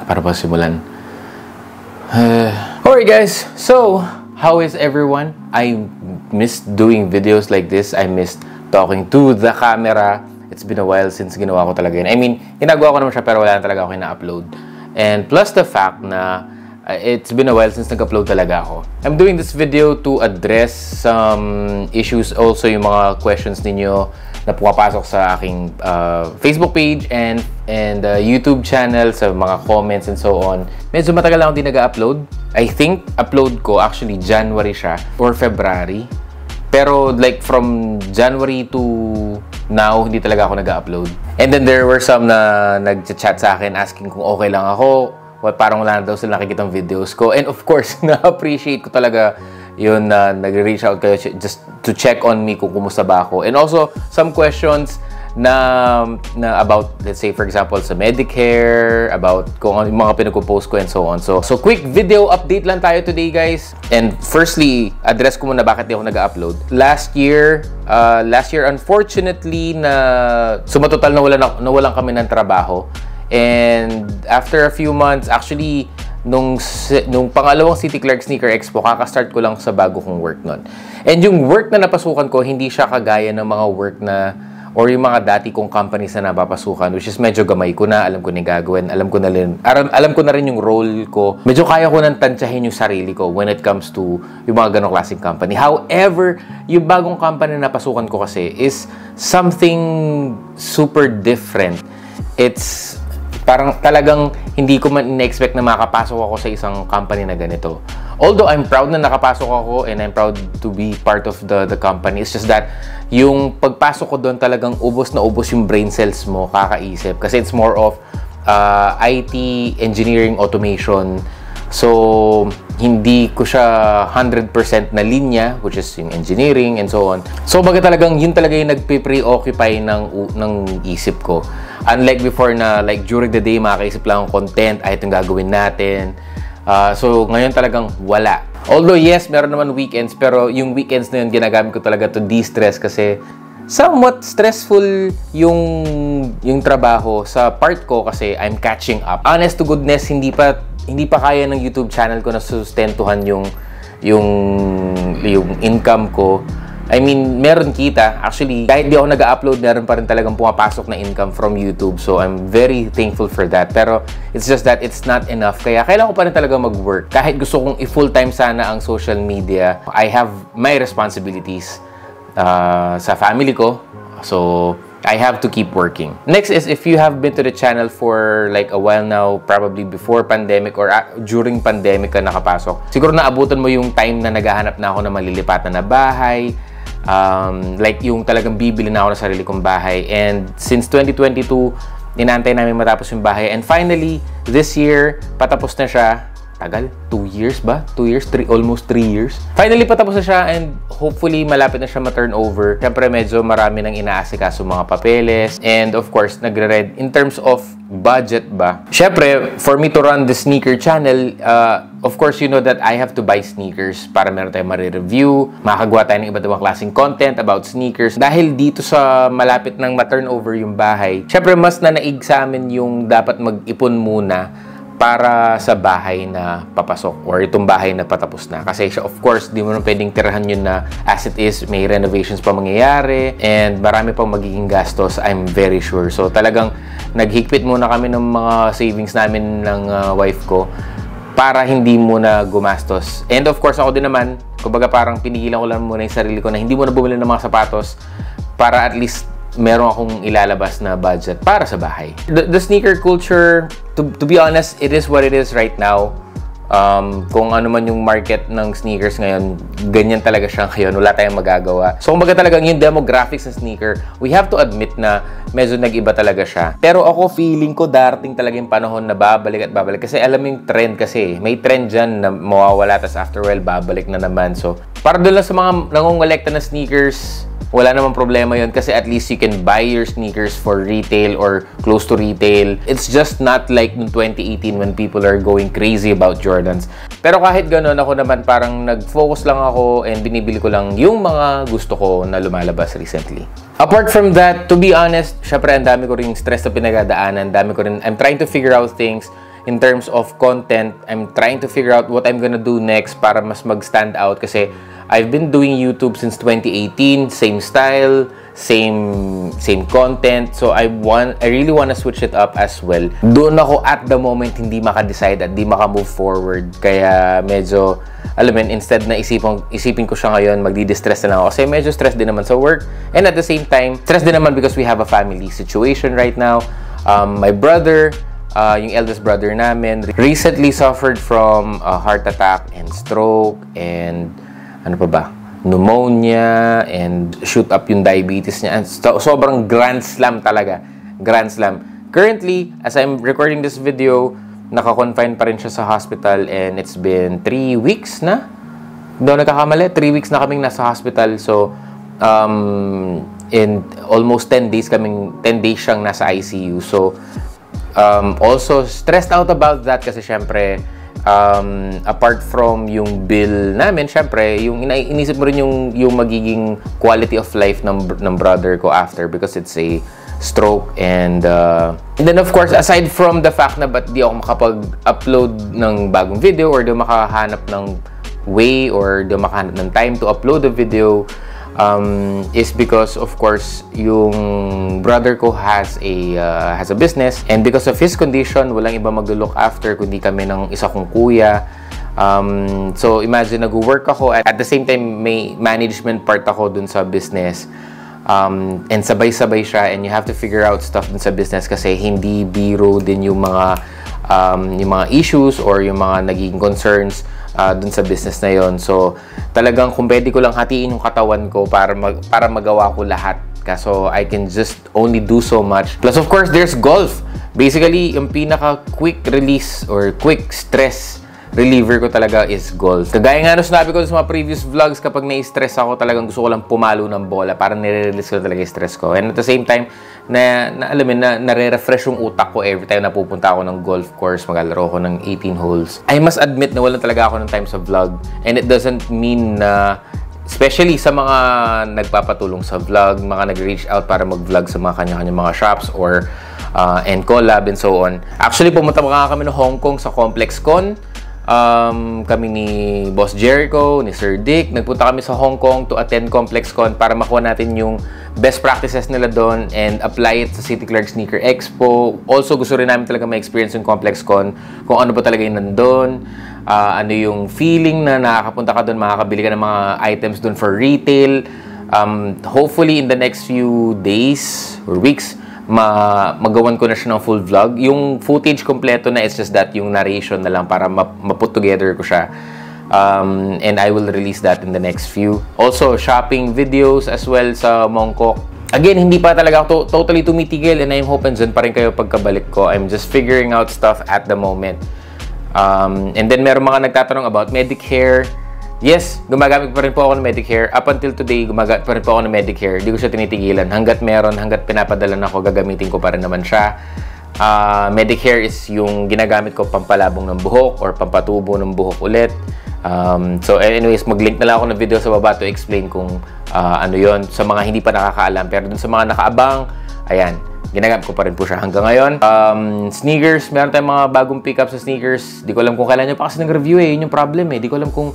Para pa simulan. Alright guys, so how is everyone? I missed doing videos like this. I missed talking to the camera. It's been a while since ginawa ko talaga yun. I mean, ginagawa ko naman siya pero wala na talaga ako na-upload. And plus the fact na it's been a while since nag-upload talaga ako. I'm doing this video to address some issues, also yung mga questions ninyo na pumapasok sa aking Facebook page and YouTube channel, sa mga comments and so on. Medyo matagal lang ako din nag-upload. I think upload ko actually January siya or February. Pero like from January to now, hindi talaga ako nag-upload. And then there were some na nag-chat sa akin asking kung okay lang ako. Parang wala na daw sila nakikitang videos ko. And of course, na-appreciate ko talaga yun na nag-reach out kayo just to check on me kung kumusta ba ako. And also, some questions na about, let's say, for example, sa Medicare, about kung ano yung mga pinag-post ko and so on. So quick video update lang tayo today, guys. And firstly, address ko muna bakit di ako nag-upload. Last year, unfortunately, na sumatotal nawalan kami ng trabaho. And after a few months, actually, nung pangalawang City Clerk Sneaker Expo, kakastart ko lang sa bago kong work nun. And yung work na napasukan ko, hindi siya kagaya ng mga work na, or yung mga dati kong companies na napapasukan, which is medyo gamay ko na, alam ko na gagawin, alam ko na rin yung role ko. Medyo kaya ko nang tansyahin yung sarili ko when it comes to yung mga ganong klaseng company. However, yung bagong company na napasukan ko kasi is something super different. It's parang talagang hindi ko man in-expect na makapasok ako sa isang company na ganito. Although I'm proud na nakapasok ako and I'm proud to be part of the company. It's just that yung pagpasok ko doon talagang ubos na ubos yung brain cells mo, kakaisip. Kasi it's more of IT, engineering, automation. So, hindi ko siya 100% na linya, which is yung engineering and so on. So, baga talagang yun talaga yung nagpe-preoccupy ng isip ko. Unlike before na like during the day makakaisip lang ng content, ay itong gagawin natin. So ngayon talagang wala. Although yes, meron naman weekends, pero yung weekends na yun ginagamit ko talaga to de-stress kasi somewhat stressful yung trabaho sa part ko kasi I'm catching up. Honest to goodness, hindi pa kaya ng YouTube channel ko na sustentuhan yung income ko. I mean, meron kita. Actually, kahit di ako nag-upload, meron pa rin talagang pumapasok na income from YouTube. So, I'm very thankful for that. Pero, it's just that it's not enough. Kaya, kailangan ko pa rin talaga mag-work. Kahit gusto kong i-full-time sana ang social media, I have my responsibilities sa family ko. So, I have to keep working. Next is, if you have been to the channel for like a while now, probably before pandemic or during pandemic ka nakapasok, siguro naabutan mo yung time na naghahanap na ako ng malilipatan na bahay. Like yung talagang bibili na ako ng sarili kong bahay. And since 2022, inaantay namin matapos yung bahay. And finally, this year, patapos na siya. Tagal? 2 years ba? 2 years? Almost 3 years. Finally, patapos na siya and hopefully, malapit na siya ma-turn over. Siyempre, medyo marami nang inaasikaso mga papeles. And of course, nagre-read in terms of budget ba. Siyempre, for me to run the sneaker channel, of course, you know that I have to buy sneakers para meron tayong ma-review, makakagawa tayo ng iba't ibang klaseng content about sneakers. Dahil dito sa malapit ng ma-turn over yung bahay, siyempre, mas na naig sa amin yung dapat mag-ipon muna para sa bahay na papasok or itong bahay na patapos na. Kasi of course, di mo na pwedeng tirahan yun na as it is, may renovations pa mangyayari and marami pang magiging gastos, I'm very sure. So talagang naghigpit muna kami ng mga savings namin ng wife ko para hindi muna gumastos. And of course, ako din naman, kumbaga parang pinigilan ko lang muna yung sarili ko na hindi muna bumili ng mga sapatos para at least meron akong ilalabas na budget para sa bahay. The sneaker culture, to be honest, it is what it is right now. Kung ano man yung market ng sneakers ngayon, ganyan talaga siya ngayon. Wala tayong magagawa. So, kumbaga talagang yung demographics ng sneaker, we have to admit na medyo nag-iba talaga siya. Pero ako, feeling ko darating talaga yung panahon na babalik at babalik. Kasi alam mo yung trend kasi. May trend dyan na mawawala, tas after a while, babalik na naman. So, para doon lang sa mga nangongolekta na sneakers, wala namang problema yun kasi at least you can buy your sneakers for retail or close to retail. It's just not like in 2018 when people are going crazy about Jordans. Pero kahit gano'n, ako naman parang nag-focus lang ako and binibili ko lang yung mga gusto ko na lumalabas recently. Apart from that, to be honest, syempre ang dami ko ring stress na pinagdadaanan. I'm trying to figure out things in terms of content. I'm trying to figure out what I'm gonna do next para mas mag-stand out kasi I've been doing YouTube since 2018, same style, same content. So I really want to switch it up as well. Doon ako at the moment hindi maka-decide at di maka-move forward. Kaya medyo, alam mo, instead na isipin ko siya ngayon, magdi-distress na lang ako. Kasi medyo stress din naman sa work. And at the same time, stress din naman because we have a family situation right now. My brother, yung eldest brother namin, recently suffered from a heart attack and stroke and ano pa ba? Pneumonia and shoot up yung diabetes niya. Sobrang grand slam talaga. Grand slam. Currently, as I'm recording this video, naka-confine pa rin siya sa hospital and it's been 3 weeks na. Doon nagkakamali, 3 weeks na kaming nasa hospital. So, in almost 10 days siyang nasa ICU. So, also stressed out about that kasi syempre, apart from yung bill namin, syempre, yung inisip mo rin yung magiging quality of life ng brother ko after because it's a stroke and then of course, aside from the fact na ba't di ako makapag-upload ng bagong video or di makahanap ng way or di makahanap ng time to upload the video is because of course yung brother ko has a business and because of his condition walang iba maglo-look after kundi kami ng isa kong kuya. So imagine nag-work ako at the same time may management part ako dun sa business and sabay-sabay siya and you have to figure out stuff dun sa business kasi hindi biro din yung mga issues or yung mga naging concerns dun sa business na yon. So, talagang kung pwede ko lang hatiin yung katawan ko para magawa ko lahat. So, I can just only do so much. Plus, of course, there's golf. Basically, yung pinaka-quick release or quick stress reliever ko talaga is golf. Kagaya nga sinabi ko sa mga previous vlogs, kapag na-stress ako, talagang gusto ko lang pumalo ng bola para nire-release ko talaga yung stress ko. And at the same time, nare-refresh yung utak ko every time na pupunta ako ng golf course, maglalaro ko ng 18 holes. I must admit na walang talaga ako ng time sa vlog. And it doesn't mean na, especially sa mga nagpapatulong sa vlog, mga nag-reach out para mag-vlog sa mga kanya-kanya mga shops or and collab and so on. Actually, pumunta mga kami ng Hong Kong sa ComplexCon. Kami ni Boss Jericho, ni Sir Dick, nagpunta kami sa Hong Kong to attend ComplexCon para makuha natin yung best practices nila doon and apply it sa City Clark Sneaker Expo. Also, gusto rin namin talaga ma-experience yung ComplexCon, kung ano ba talaga yung nandun, ano yung feeling na nakakapunta ka doon, makakabili ka ng mga items doon for retail. Hopefully, in the next few days or weeks, magawan ko na siya ng full vlog. Yung footage kompleto na, it's just that yung narration na lang para ma-put together ko siya. And I will release that in the next few. Also, shopping videos as well sa Mongkok. Again, hindi pa talaga ako totally tumitigil and I'm hoping dyan pa rin kayo pagkabalik ko. I'm just figuring out stuff at the moment. And then, meron mga nagtatanong about Medicare. Yes, gumagamit pa rin po ako ng Medicare. Up until today, gumagamit pa rin po ako ng Medicare. Hindi ko siya tinitigilan. Hanggat meron, hanggat pinapadalan ako, gagamitin ko pa rin naman siya. Medicare is yung ginagamit ko pampalabong ng buhok or pampatubo ng buhok ulit. So anyways, mag-link na lang ako ng video sa baba to explain kung ano yon sa mga hindi pa nakakaalam. Pero dun sa mga nakaabang, ayan, ginagamit ko pa rin po siya hanggang ngayon. Sneakers, meron tayong mga bagong pick-up sa sneakers. Di ko alam kung kailan nyo pa kasi nag-review eh. Yun yung problem eh. Di ko alam kung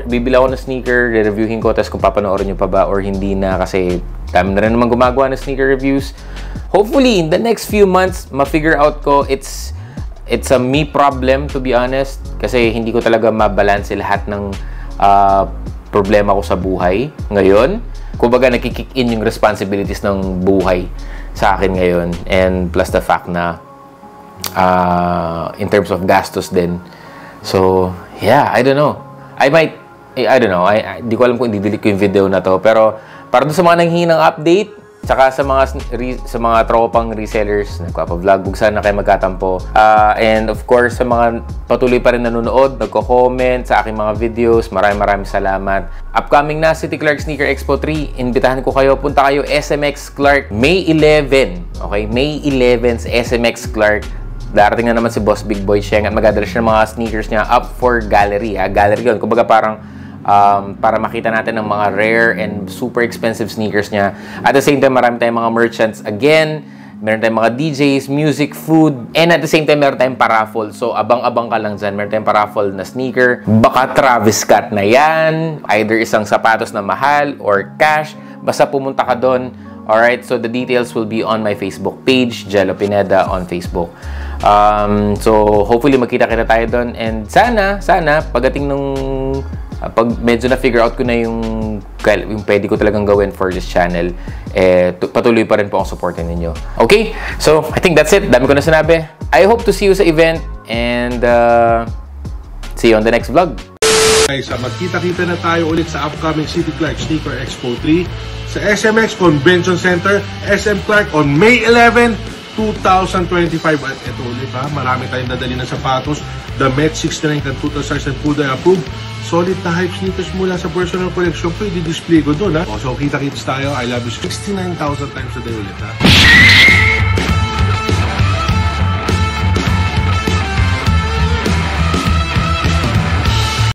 bibila ako ng sneaker, re-reviewin ko, tapos kung papanoorin nyo pa ba or hindi na kasi dami na rin naman gumagawa ng sneaker reviews. Hopefully, in the next few months, ma-figure out ko, it's a me problem, to be honest. Kasi hindi ko talaga mabalanse lahat ng problema ko sa buhay ngayon. Kumbaga, nakikick in yung responsibilities ng buhay sa akin ngayon. And plus the fact na in terms of gastos din. So, yeah, I don't know. I don't know. Di ko alam kung i-delete ko yung video na to. Pero, para doon sa mga nanghihingi ng update, saka sa mga tropang resellers, nagpapa-vlog, huwag sana kayo magkatampo. And of course, sa mga patuloy pa rin nanonood, nagko-comment sa aking mga videos, maraming salamat. Upcoming na City Clark Sneaker Expo 3, imbitahan ko kayo, punta kayo SMX Clark, May 11. Okay, May 11 sa SMX Clark. Darating na naman si Boss Big Boy Sheng at magdadala siya ng mga sneakers niya up for gallery. Gallery yun. Kumbaga parang para makita natin ng mga rare and super expensive sneakers niya. At the same time, marami tayong mga merchants again. Meron tayong mga DJs, music, food, and at the same time, meron tayong paraffle. So, abang-abang ka lang dyan. Meron tayong paraffle na sneaker. Baka Travis Scott na yan. Either isang sapatos na mahal or cash. Basta pumunta ka doon. Alright, so the details will be on my Facebook page, Jello Pineda on Facebook. So, hopefully, magkita-kita tayo doon. And sana, pagdating nung pag medyo na-figure out ko na yung pwede ko talagang gawin for this channel, patuloy pa rin po ang supportin ninyo. Okay? So, I think that's it. Dami ko na sinabi. I hope to see you sa event and see you on the next vlog. Guys, magkita-kita na tayo ulit sa upcoming City Clark Sneaker Expo 3 sa SMX Convention Center, SM Clark on May 11, 2025. At ito ulit ha, marami tayong dadali ng sapatos. The Met 69 and Total Size and Full Day approved. Solid na hype sneakers mula sa personal collection. Pwede display ko doon ha. So kita-kits tayo. I love you. 69,000 times a day ulit ha.